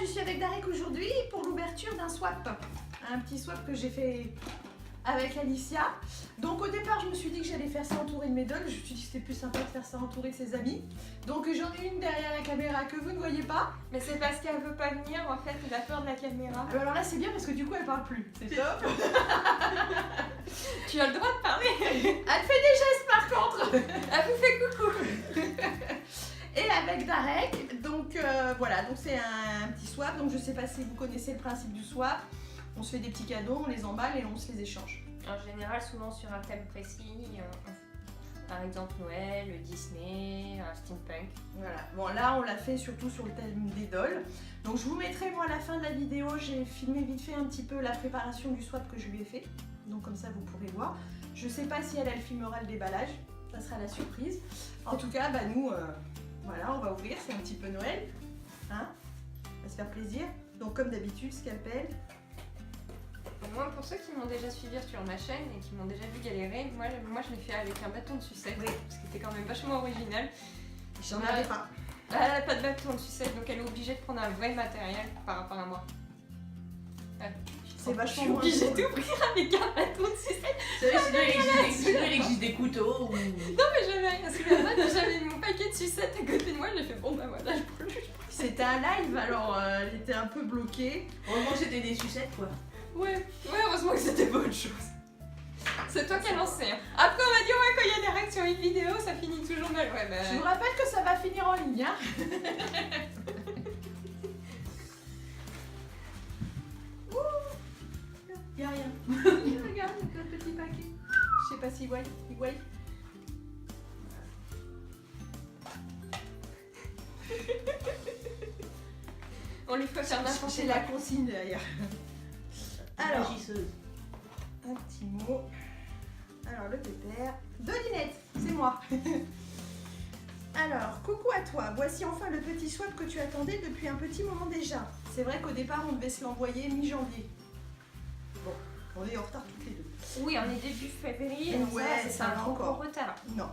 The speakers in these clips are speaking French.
je suis avec Darek aujourd'hui pour l'ouverture d'un swap. Un petit swap que j'ai fait avec Alicia. Donc au départ, je me suis dit que j'allais faire ça entouré de mes dolls. Je me suis dit que c'était plus sympa de faire ça entouré de ses amis. Donc j'en ai une derrière la caméra que vous ne voyez pas. Mais c'est parce qu'elle veut pas venir, en fait, elle a peur de la caméra. Alors là, c'est bien parce que du coup, elle parle plus. C'est top. Tu as le droit de parler. Elle fait des gestes par contre. Elle vous fait coucou. Et avec Darek, donc voilà, donc c'est un petit swap. Donc je sais pas si vous connaissez le principe du swap. On se fait des petits cadeaux, on les emballe et on se les échange. En général, souvent sur un thème précis, par exemple Noël, Disney, steampunk. Voilà, bon là on l'a fait surtout sur le thème des dolls. Donc je vous mettrai moi à la fin de la vidéo, j'ai filmé vite fait un petit peu la préparation du swap que je lui ai fait. Donc comme ça vous pourrez voir. Je sais pas si elle filmera le déballage, ça sera la surprise. En tout cas, bah nous, voilà, on va ouvrir, c'est un petit peu Noël. Hein, on va se faire plaisir. Donc comme d'habitude, scalpel. Moi, pour ceux qui m'ont déjà suivi sur ma chaîne et qui m'ont déjà vu galérer, moi je l'ai fait avec un bâton de sucette, Oui. parce qu'il était quand même vachement original. J'en avais pas. Elle n'a pas de bâton de sucette, donc elle est obligée de prendre un vrai matériel par rapport à moi. C'est vachement Je suis moins obligée cool. d'ouvrir avec un bâton de sucette. Sinon, il existe des couteaux ou... Non mais j'avais rien sous la main, j'avais mon paquet de sucettes à côté de moi, j'ai fait bon bah voilà, je prends le. C'était un live, alors elle était un peu bloquée. Heureusement que c'était des sucettes quoi. Ouais, heureusement que c'était pas autre chose. C'est toi qui as lancé. Hein. Après on m'a dit ouais quand il y a des règles sur une vidéo ça finit toujours mal. Ouais bah... Je vous rappelle que ça va finir en ligne. Hein. Il n'y a rien. Regarde, le petit paquet. Je sais pas s'il voit. Il voit. On lui fait faire n'importe J'ai quoi. la consigne derrière. Alors, Agisseuse. un petit mot. Alors, le pépère. Dolinette, c'est moi. Alors, coucou à toi. Voici enfin le petit swap que tu attendais depuis un petit moment déjà. C'est vrai qu'au départ, on devait se l'envoyer mi-janvier. Bon, on est en retard toutes les deux. Oui, on est début février, donc Ouais, c'est ça un va gros encore. retard. Non.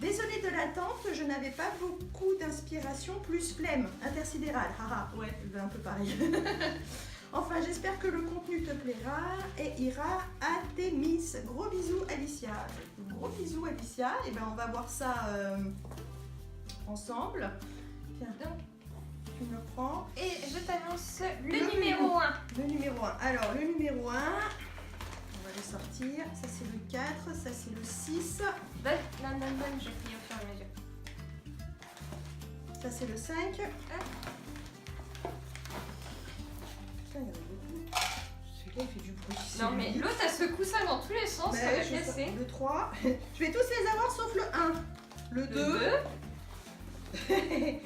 Désolée de l'attente, je n'avais pas beaucoup d'inspiration, plus flemme intersidérale. Haha, ouais, un peu pareil. Enfin, j'espère que le contenu te plaira et ira à tes miss. Gros bisous, Alicia. Gros bisous, Alicia. Et ben, on va voir ça ensemble. Tiens, Donc, tu me prends. et je t'annonce le Le numéro 1. Le numéro 1. Alors, le numéro 1, on va le sortir. Ça, c'est le 4, ça, c'est le 6. Bonne, je plie au fur et à mesure. Ça, c'est le 5. Putain, il y en a beaucoup. Celui-là, il fait du bruit. Non mais l'autre elle secoue ça dans tous les sens, ça va casser. Le 3. Je vais tous les avoir sauf le 1. Le 2.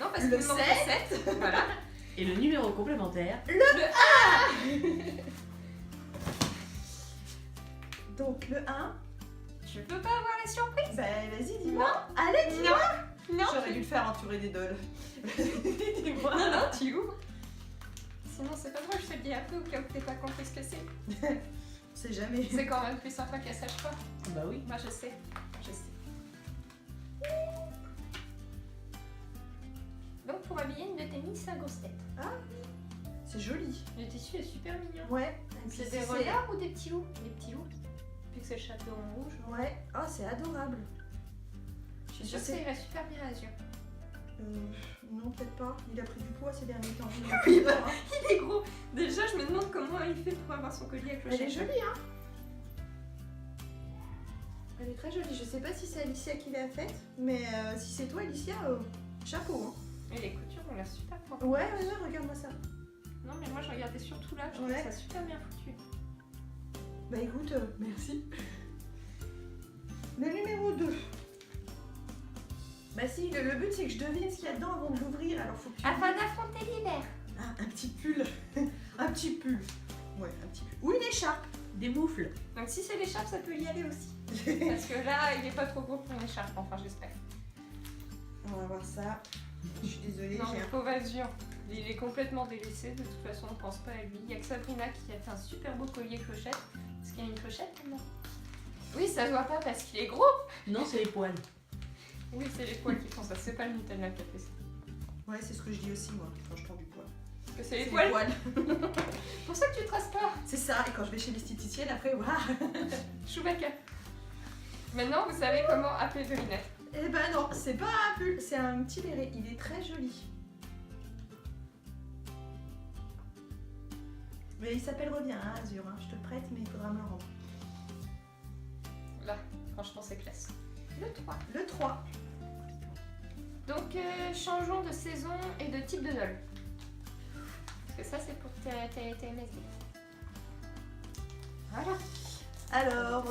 Non parce Le qu'il manque 7. Voilà. Et le numéro complémentaire. Donc le 1. Tu peux pas avoir la surprise? Bah vas-y, dis-moi. Allez, dis-moi. Non. J'aurais dû le faire entourer des dolls. Dis-moi. Non, non, tu ouvres. Sinon c'est pas drôle, je te le dis après au cas où t'es pas compris ce que c'est. On sait jamais. C'est quand même plus sympa qu'elle sache pas. Bah oui. Moi je sais. Je sais. Donc pour habiller une de tes miss à grosse tête. C'est joli. Le tissu est super mignon. Ouais. Et puis C'est des regards ou des petits loups? Des petits loups. Vu que c'est le chapeau en rouge. Ouais. Oh, c'est adorable. Je suis sûre que ça irait super bien à Azur. Non, peut-être pas. Il a pris du poids ces derniers temps. Oui, bah, il est gros. Déjà, je me demande comment il fait pour avoir son collier à clochette. Elle est jolie, hein. Elle est très jolie. Je sais pas si c'est Alicia qui l'a faite, mais si c'est toi, Alicia, chapeau. Hein. Et les coutures ont l'air super propres. Ouais, regarde-moi ça. Non, mais moi je regardais surtout là, je trouve Ouais. ça super bien foutu. Bah écoute, merci. Le numéro 2. Bah si, le but c'est que je devine ce qu'il y a dedans avant de l'ouvrir, alors faut que tu... Afin d'affronter l'hiver. Ah, un petit pull. Un petit pull. Ouais, un petit pull. Ou une écharpe. Des moufles. Donc si c'est l'écharpe, ça peut y aller aussi. Parce que là, il est pas trop gros pour une écharpe, enfin j'espère. On va voir ça. Je suis désolée, Non, j'ai le un... pauvre Azur, il est complètement délaissé, de toute façon on pense pas à lui. Il y a que Sabrina qui a fait un super beau collier clochette. Est-ce qu'il y a une clochette maintenant? Oui, ça se voit pas parce qu'il est gros. Non, c'est les poils. Oui, c'est les poils qui font ça, c'est pas le Nutella qui a fait ça. Ouais, c'est ce que je dis aussi moi, quand je prends du poids. que c'est les C'est poils. les poils. C'est pour ça que tu te traces pas. C'est ça, et quand je vais chez l'esthéticienne, après, waouh. Chewbacca. Maintenant, vous savez comment appeler vos lunettes. Eh ben non, c'est pas un pull, c'est un petit béret. Il est très joli. Mais il s'appelle Reviens, hein, Azur. Hein. Je te le prête, mais il faudra me le rendre. Là, franchement, c'est classe. Le 3. Le 3. Donc, changeons de saison et de type de dol. Parce que ça, c'est pour tes MSD. Voilà. Alors,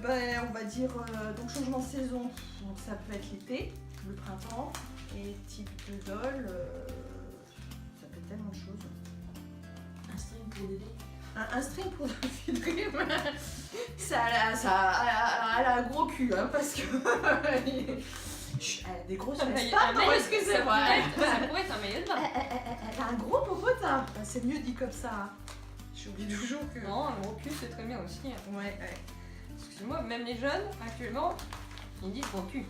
ben, on va dire donc changement de saison. Donc ça peut être l'été, le printemps, et type de dol, ça peut être tellement de choses. Un string pour Dédé. Un string pour le filtrer, elle a un gros cul, hein, parce que Chut, elle a des grosses fesses. Pardon, excusez-moi. Ça pourrait être un maillot de bain. Elle a un gros popotin. C'est mieux dit comme ça. Hein. J'oublie toujours que. Non, un gros cul, c'est très bien aussi. Hein. Ouais. Excuse-moi, même les jeunes, actuellement, ils disent gros cul.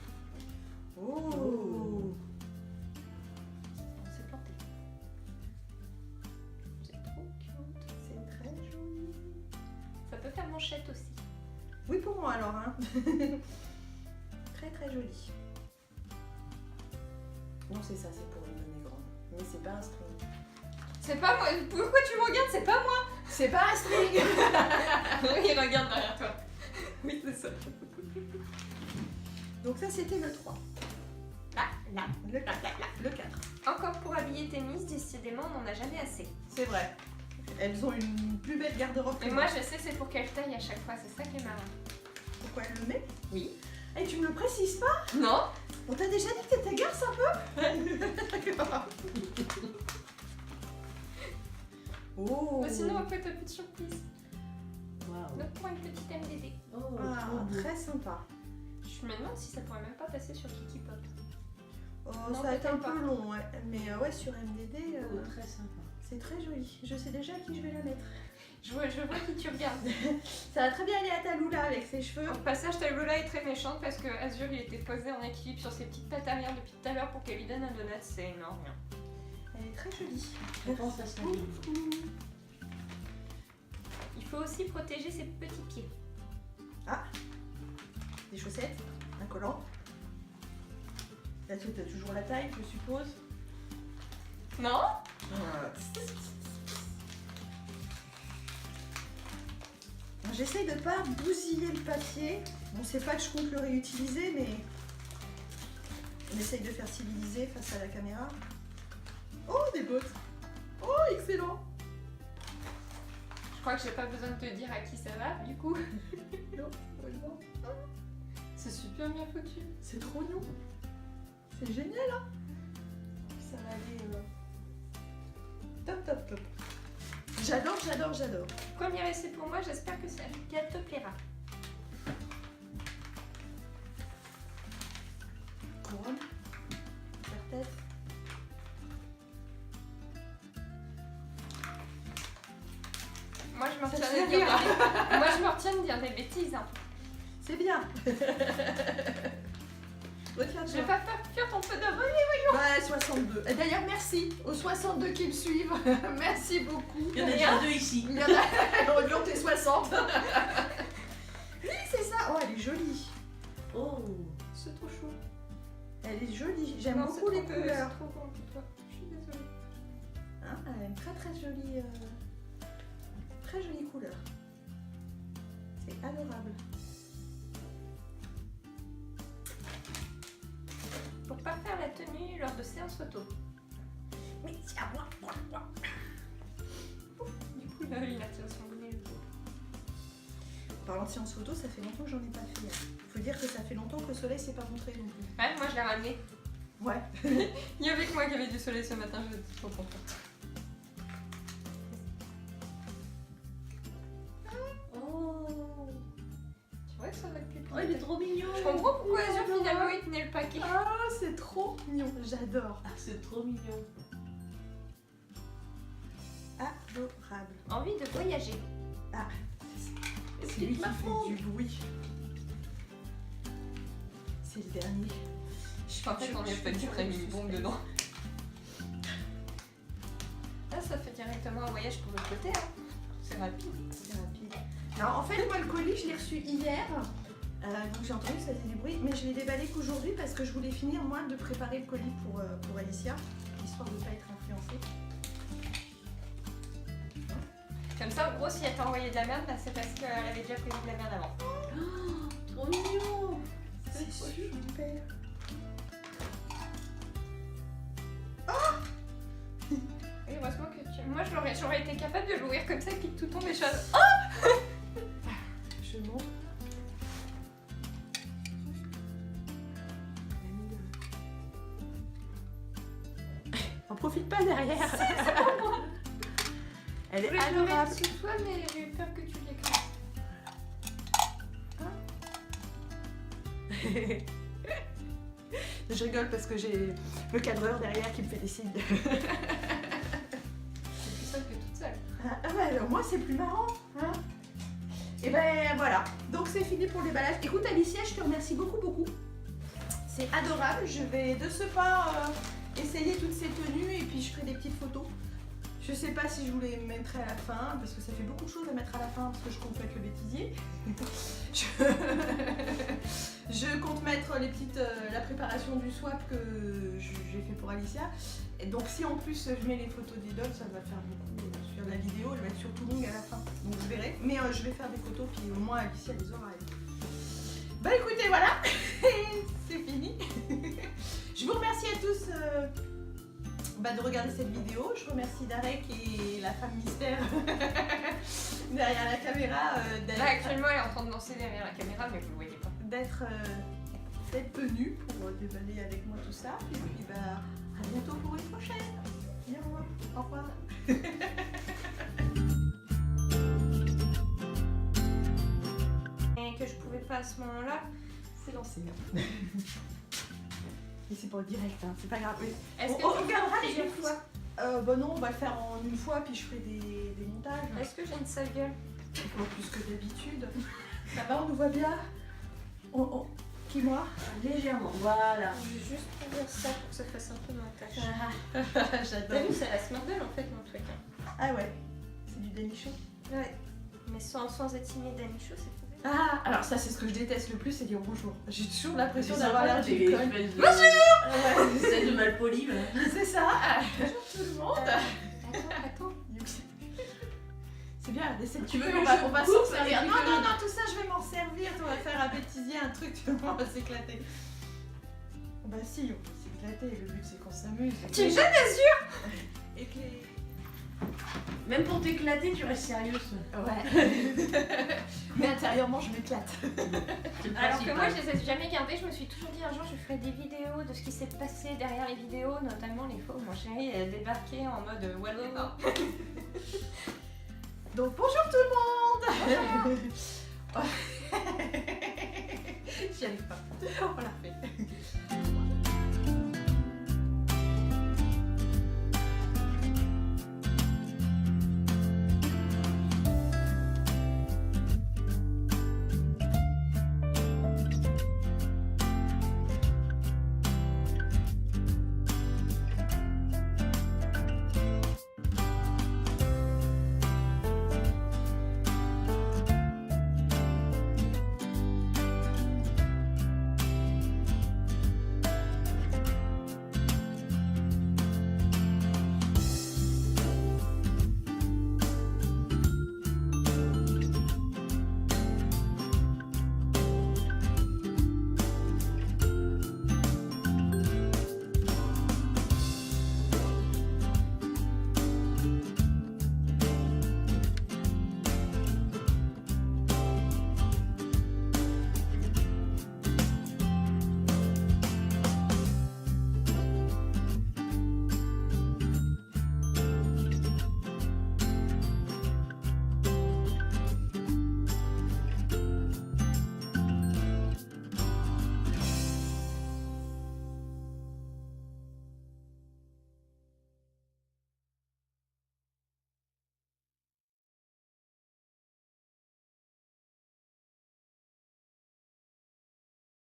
Oh. On s'est planté. C'est trop cute. C'est très joli. Ça peut faire manchette aussi. Oui, pour moi alors. Hein. Très très joli. Non, c'est ça, c'est pour une donner grande. Mais c'est pas un string. C'est pas moi. Pourquoi tu me regardes? C'est pas moi. C'est pas un string. Oui, regarde derrière toi. Oui, c'est ça. Donc ça, c'était le 3. Là. Le 4. Le 4. Encore pour habiller tes miss, décidément, on n'en a jamais assez. C'est vrai. Elles ont une plus belle garde-robe que Et moi, je sais c'est pour quelle taille à chaque fois, c'est ça qui est marrant. Pourquoi elle le met? Oui. Et tu me le précises pas? Non. On t'a déjà dit que t'étais garce un peu? Oh. Mais sinon, on peut être une petite surprise. Waouh. Donc, pour une petite MDD. Oh, Ah, trop beau. très sympa. Je me demande si ça pourrait même pas passer sur Kiki Pop. Oh, Non, ça va être un peut-être peu pas. long, ouais. Mais ouais, sur MDD, Oh, très sympa. c'est très joli. Je sais déjà à qui je vais la mettre. Je vois qui tu regardes. Ça va très bien aller à Talula avec ses cheveux. Au passage, ta Lola est très méchante parce que Azur il était posé en équilibre sur ses petites pattes arrière depuis tout à l'heure pour qu'elle lui donne un donut. C'est énorme. Elle est très jolie. Je pense à ça. Il faut aussi protéger ses petits pieds. Des chaussettes, un collant. Là-dessus, t'as toujours la taille, je suppose. Non? J'essaye de pas bousiller le papier. Bon, c'est pas que je compte le réutiliser, mais on essaye de faire civiliser face à la caméra. Oh, des bottes. Oh, excellent. Je crois que j'ai pas besoin de te dire à qui ça va, du coup. Non, heureusement. C'est super bien foutu. C'est trop mignon. C'est génial, hein. Ça va aller top, top, top. J'adore, j'adore, j'adore. Premier essai pour moi, j'espère que qu'elle te plaira. Couronne, serre-tête. Moi je me Ça retiens te fait de dire rire. Moi je me retiens de dire des bêtises. Hein. C'est bien. Retiens-toi. Je vais pas faire cuire ton peu de Ouais, 62. Et d'ailleurs, merci aux 62 qui me suivent. Merci beaucoup. Il y en a déjà deux ici. Il y en a, on augmente les 60. Oui, c'est ça. Oh, elle est jolie. Oh. C'est trop chaud. Elle est jolie. J'aime Non, beaucoup c'est les trop peu, couleurs. c'est trop bon pour toi. Je suis désolée. Hein, elle a une très très jolie, très jolie couleur. C'est adorable. Pour pas faire la tenue lors de séances photo. Mais tiens, moi. Du coup, il a tiré son bonnet le dos. En parlant de séance photo, ça fait longtemps que j'en ai pas fait. Il faut dire que ça fait longtemps que le soleil s'est pas montré non plus. Ouais, moi je l'ai ramené. Ouais. Il y avait que moi qui avait du soleil ce matin, je suis trop contente. Oh. Tu vois que ça va être plus Oh, il est trop mignon. Je comprends pourquoi Azur finalement il tenait le paquet. Ah, c'est trop mignon. J'adore. Ah, c'est trop mignon. Adorable. Envie de voyager. C'est lui qui fait du bruit. C'est le dernier. En fait, on est pas du très mini bombe dedans. côté, hein. C'est rapide. C'est rapide. Alors en fait, moi le colis, je l'ai reçu hier. Donc j'ai entendu que ça faisait du bruit, mais je l'ai déballé qu'aujourd'hui parce que je voulais finir moi de préparer le colis pour Alicia, histoire de ne pas être influencée. Comme ça, en gros, si elle t'a envoyé de la merde, bah, c'est parce qu'elle avait déjà prévu de la merde avant. Oh, trop mignon. C'est super. Et heureusement que tu... Moi, j'aurais été capable de l'ouvrir comme ça et puis que tout tombe et chose. Je monte. T'en profites pas derrière. Elle est adorable. Sous toi, mais j'ai eu peur que tu l'écrases. Je rigole parce que j'ai le cadreur derrière qui me fait des signes. C'est plus simple que toute seule. Ah bah alors moi c'est plus marrant, hein. Et ben voilà, donc c'est fini pour le déballage. Écoute Alicia, je te remercie beaucoup. C'est adorable, je vais de ce pas essayer toutes ces tenues et puis je ferai des petites photos. Je sais pas si je vous les mettrai à la fin parce que ça fait beaucoup de choses à mettre à la fin parce que je compte mettre le bêtisier. Je compte mettre les petites, la préparation du swap que j'ai fait pour Alicia. Et donc si en plus je mets les photos d'idoles, ça va faire beaucoup sur la vidéo, elle va être surtout longue à la fin. Donc vous verrez. Mais je vais faire des photos puis au moins Alicia les aura. Bah écoutez voilà, c'est fini. Je vous remercie à tous de regarder cette vidéo. Je remercie Darek et la femme mystère derrière la caméra. Là, actuellement, elle est en train de danser derrière la caméra, mais vous le voyez pas. D'être venue pour déballer avec moi tout ça. Et puis à bientôt pour une prochaine. Viens voir. Au revoir. Et que je pouvais pas à ce moment-là. C'est lancé. Et c'est pour le direct, hein. C'est pas grave. Est-ce que on tu regardera fais les plusieurs fois? Bah non, on va le faire en une fois, puis je ferai des montages. Est-ce que j'ai une sale gueule? Plus que d'habitude. Ça va, on nous voit bien. Qui, moi? Légèrement, voilà. Je vais juste ouvrir ça pour que ça fasse un peu montage. J'adore. T'as vu, c'est la smordelle en fait, mon truc. Hein. Ah ouais, c'est du danichon. Ouais. Mais sans être signé danichon, c'est pourri. Ah, alors ça c'est ce que je déteste le plus, c'est dire bonjour. J'ai toujours l'impression C'est d'avoir l'air des d'une conne. espèces de- Bonjour. Ouais, c'est de mal poli, voilà. C'est ça. Bonjour tout le monde. Attends. C'est bien, essaie de Tu veux couper, que on va je s'en coupe servir. avec Non, le- non, non, tout ça je vais m'en servir. On va faire un bêtisier, un truc, tout le monde va s'éclater. Bah si, on va s'éclater, le but c'est qu'on s'amuse. Tu me jettes des yeux. Et que les... Même pour t'éclater, tu restes sérieuse. Ouais. Mais intérieurement je m'éclate. C'est le Alors que moi, principal. je les ai jamais gardés. Je me suis toujours dit un jour, je ferai des vidéos de ce qui s'est passé derrière les vidéos, notamment les fois où mon chéri est débarqué en mode Wallo. Donc bonjour tout le monde. J'y arrive pas. Voilà.